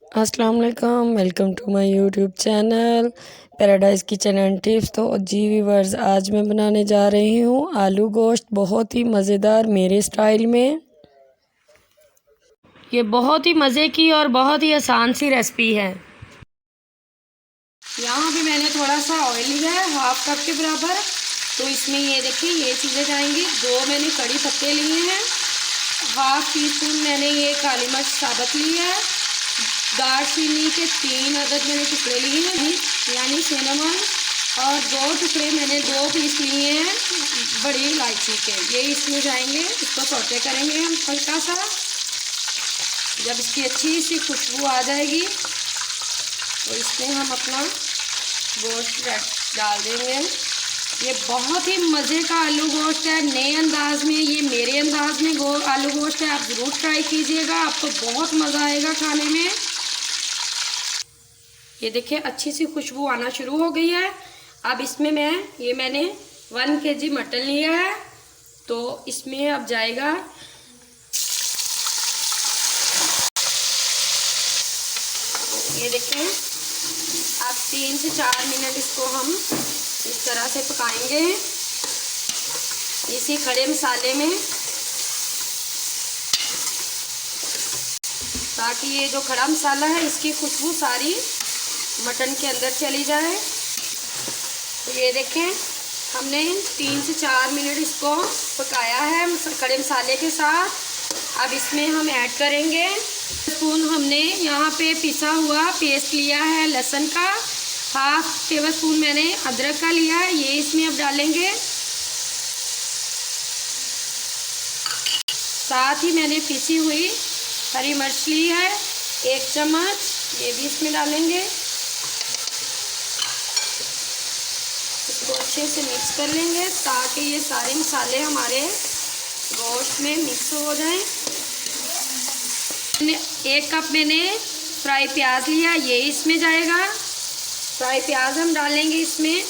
अस्सलाम वालेकुम, welcome to my YouTube channel paradise kitchen and tips. तो जी व्यूअर्स, आज मैं बनाने जा रही हूँ आलू गोश्त, बहुत ही मज़ेदार मेरे स्टाइल में। ये बहुत ही मज़े की और बहुत ही आसान सी रेसिपी है। यहाँ पे मैंने थोड़ा सा ऑयल लिया है, हाफ कप के बराबर। तो इसमें ये देखिए ये चीज़ें जाएंगी। 2 मैंने कड़ी पत्ते लिए हैं, हाफ टी स्पून मैंने ये काली मिर्च साबुत ली है, दालचीनी के 3 अदद मैंने टुकड़े लिए हैं यानी सिनेमन, और 2 टुकड़े मैंने 2 पीस लिए हैं बड़ी इलायची के, ये इसमें जाएंगे। इसको सौटे करेंगे हम हल्का सा। जब इसकी अच्छी सी खुशबू आ जाएगी तो इसमें हम अपना गोश्त डाल देंगे। ये बहुत ही मज़े का आलू गोश्त है, नए अंदाज में, ये मेरे अंदाज में आलू गोश्त है। आप ज़रूर ट्राई कीजिएगा, आपको बहुत मज़ा आएगा खाने में। ये देखिए अच्छी सी खुशबू आना शुरू हो गई है। अब इसमें मैंने 1 kg मटन लिया है, तो इसमें अब जाएगा ये देखें। अब 3 से 4 मिनट इसको हम इस तरह से पकाएंगे इसी खड़े मसाले में, ताकि ये जो खड़ा मसाला है इसकी खुशबू सारी मटन के अंदर चली जाए। तो ये देखें हमने 3 से 4 मिनट इसको पकाया है खड़े मसाले के साथ। अब इसमें हम ऐड करेंगे स्पून हमने यहाँ पे पिसा हुआ पेस्ट लिया है लहसुन का, हाफ टेबल स्पून मैंने अदरक का लिया है, ये इसमें अब डालेंगे। साथ ही मैंने पिसी हुई हरी मिर्च ली है 1 चम्मच, ये भी इसमें डालेंगे। इसको अच्छे से मिक्स कर लेंगे ताकि ये सारे मसाले हमारे गोश्त में मिक्स हो जाएं। 1 कप मैंने फ्राई प्याज लिया, ये इसमें जाएगा। फ्राई प्याज हम डालेंगे इसमें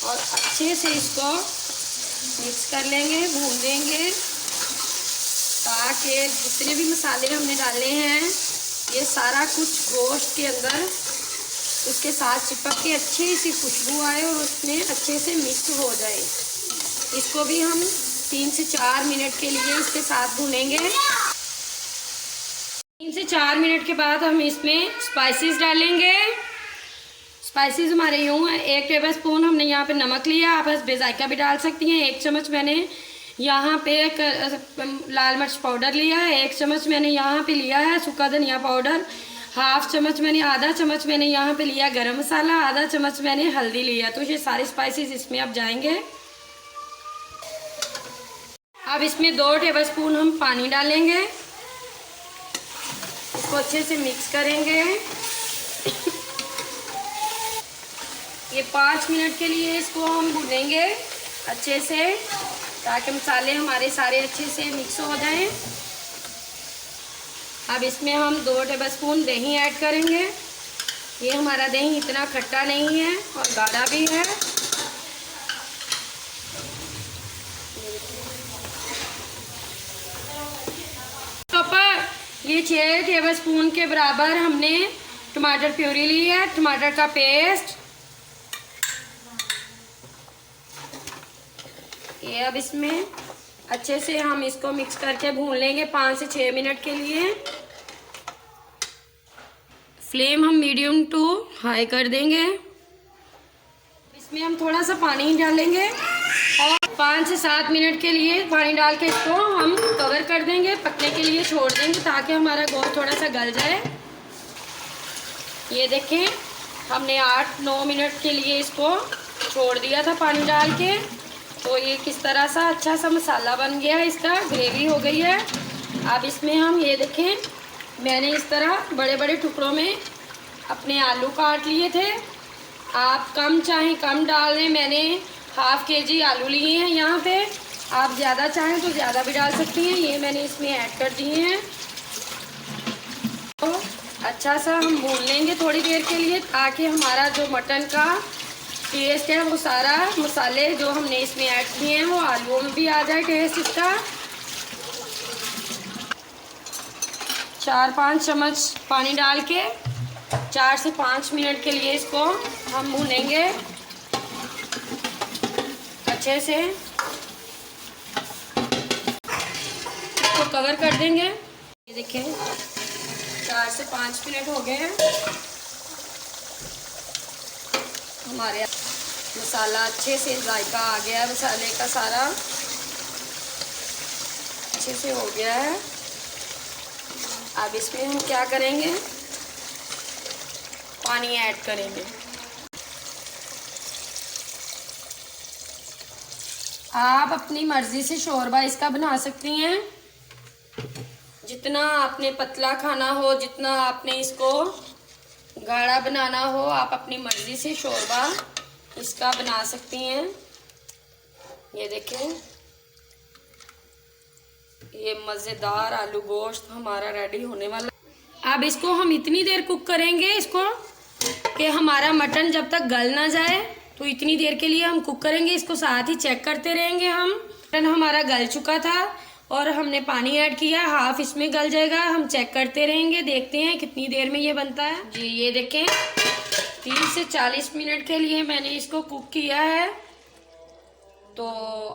और अच्छे से इसको मिक्स कर लेंगे, भून देंगे, ताकि जितने भी मसाले हमने डाले हैं ये सारा कुछ गोश्त के अंदर उसके साथ चिपक के अच्छी सी खुशबू आए और उसमें अच्छे से मिक्स हो जाए। इसको भी हम 3 से 4 मिनट के लिए इसके साथ भूनेंगे। 3 से 4 मिनट के बाद हम इसमें स्पाइसेस डालेंगे। स्पाइसेस हमारे यूँ हैं, 1 टेबल स्पून हमने यहाँ पे नमक लिया, आप बस बेजायका भी डाल सकती हैं। 1 चम्मच मैंने यहाँ पे लाल मिर्च पाउडर लिया है, 1 चम्मच मैंने यहाँ पे लिया है सूखा धनिया पाउडर, आधा चम्मच मैंने यहाँ पे लिया गरम मसाला, आधा चम्मच मैंने हल्दी लिया। तो ये सारे स्पाइसेस इसमें अब जाएंगे। अब इसमें 2 टेबल स्पून हम पानी डालेंगे, इसको अच्छे से मिक्स करेंगे। ये 5 मिनट के लिए इसको हम भूनेंगे अच्छे से, ताकि मसाले हमारे सारे अच्छे से मिक्स हो जाएं। अब इसमें हम 2 टेबल स्पून दही ऐड करेंगे। ये हमारा दही इतना खट्टा नहीं है और गाढ़ा भी है। ये 6 टेबल स्पून के बराबर हमने टमाटर प्यूरी ली है, टमाटर का पेस्ट। ये अब इसमें अच्छे से हम इसको मिक्स करके भून लेंगे 5 से 6 मिनट के लिए। फ्लेम हम मीडियम टू हाई कर देंगे। इसमें हम थोड़ा सा पानी डालेंगे और 5 से 7 मिनट के लिए पानी डाल के इसको हम कवर कर देंगे, पकने के लिए छोड़ देंगे, ताकि हमारा गोश्त थोड़ा सा गल जाए। ये देखें हमने 8-9 मिनट के लिए इसको छोड़ दिया था पानी डाल के। तो ये किस तरह सा अच्छा सा मसाला बन गया है, इसका ग्रेवी हो गई है। अब इसमें हम ये देखें मैंने इस तरह बड़े बड़े टुकड़ों में अपने आलू काट लिए थे। आप कम चाहें कम डाल लें, मैंने ½ kg आलू लिए हैं यहाँ पे, आप ज़्यादा चाहें तो ज़्यादा भी डाल सकती हैं। ये मैंने इसमें ऐड कर दिए हैं। तो अच्छा सा हम भून लेंगे थोड़ी देर के लिए, ताकि हमारा जो मटन का टेस्ट है वो सारा मसाले जो हमने इसमें ऐड किए हैं वो आलूओं में भी आ जाए टेस्ट इसका। 4-5 चम्मच पानी डाल के 4 से 5 मिनट के लिए इसको हम भूनेंगे अच्छे से। इसको कवर कर देंगे। ये देखें 4 से 5 मिनट हो गए हैं। हमारे मसाला अच्छे से जायका आ गया है, मसाले का सारा अच्छे से हो गया है। अब इसमें हम क्या करेंगे, पानी ऐड करेंगे। आप अपनी मर्ज़ी से शोरबा इसका बना सकती हैं। जितना आपने पतला खाना हो, जितना आपने इसको गाढ़ा बनाना हो, आप अपनी मर्ज़ी से शोरबा इसका बना सकती हैं। ये देखें, ये मज़ेदार आलू गोश्त हमारा रेडी होने वाला। अब इसको हम इतनी देर कुक करेंगे इसको कि हमारा मटन जब तक गल ना जाए, तो इतनी देर के लिए हम कुक करेंगे इसको। साथ ही चेक करते रहेंगे हम। मटन हमारा गल चुका था और हमने पानी ऐड किया, हाफ इसमें गल जाएगा। हम चेक करते रहेंगे, देखते हैं कितनी देर में ये बनता है। जी ये देखें 30 से 40 मिनट के लिए मैंने इसको कुक किया है। तो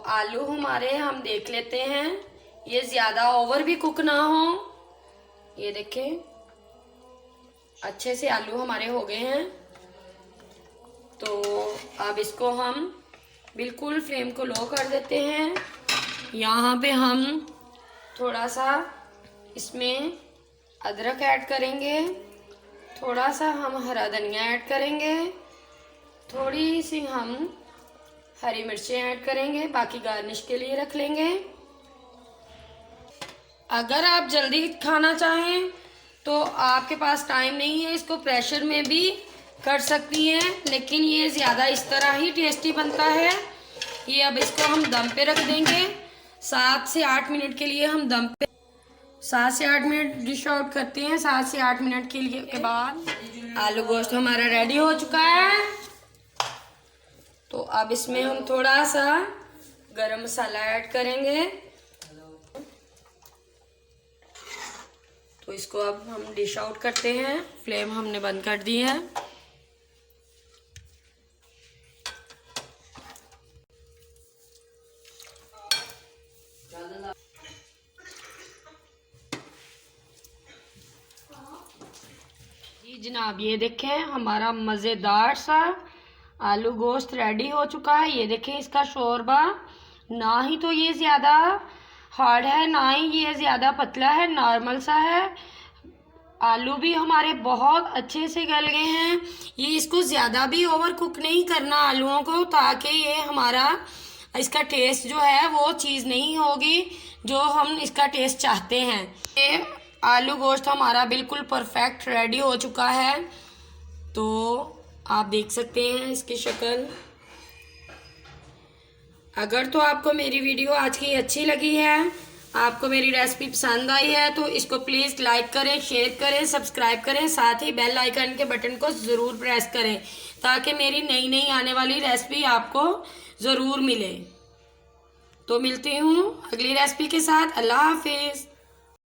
आलू हमारे हम देख लेते हैं, ये ज़्यादा ओवर भी कुक ना हो। ये देखें अच्छे से आलू हमारे हो गए हैं। तो अब इसको हम बिल्कुल फ्लेम को लो कर देते हैं। यहाँ पे हम थोड़ा सा इसमें अदरक ऐड करेंगे, थोड़ा सा हम हरा धनिया ऐड करेंगे, थोड़ी सी हम हरी मिर्चें ऐड करेंगे, बाकी गार्निश के लिए रख लेंगे। अगर आप जल्दी खाना चाहें तो आपके पास टाइम नहीं है, इसको प्रेशर में भी कर सकती हैं, लेकिन ये ज़्यादा इस तरह ही टेस्टी बनता है। ये अब इसको हम दम पे रख देंगे 7 से 8 मिनट के लिए। हम दम पे 7 से 8 मिनट डिश आउट करते हैं। 7 से 8 मिनट के लिए के बाद आलू गोश्त हमारा रेडी हो चुका है। तो अब इसमें हम थोड़ा सा गरम मसाला ऐड करेंगे। तो इसको अब हम डिश आउट करते हैं। फ्लेम हमने बंद कर दी है। जी जनाब, ये देखें हमारा मज़ेदार सा आलू गोश्त रेडी हो चुका है। ये देखें इसका शोरबा, ना ही तो ये ज़्यादा हार्ड है, ना ही ये ज़्यादा पतला है, नॉर्मल सा है। आलू भी हमारे बहुत अच्छे से गल गए हैं। ये इसको ज़्यादा भी ओवर कुक नहीं करना आलूओं को, ताकि ये हमारा इसका टेस्ट जो है वो चीज़ नहीं होगी जो हम इसका टेस्ट चाहते हैं। ये आलू गोश्त हमारा बिल्कुल परफेक्ट रेडी हो चुका है। तो आप देख सकते हैं इसकी शक्ल। अगर तो आपको मेरी वीडियो आज की अच्छी लगी है, आपको मेरी रेसिपी पसंद आई है, तो इसको प्लीज़ लाइक करें, शेयर करें, सब्सक्राइब करें, साथ ही बेल आइकन के बटन को ज़रूर प्रेस करें, ताकि मेरी नई नई आने वाली रेसिपी आपको ज़रूर मिले। तो मिलती हूँ अगली रेसिपी के साथ। अल्लाह हाफिज़।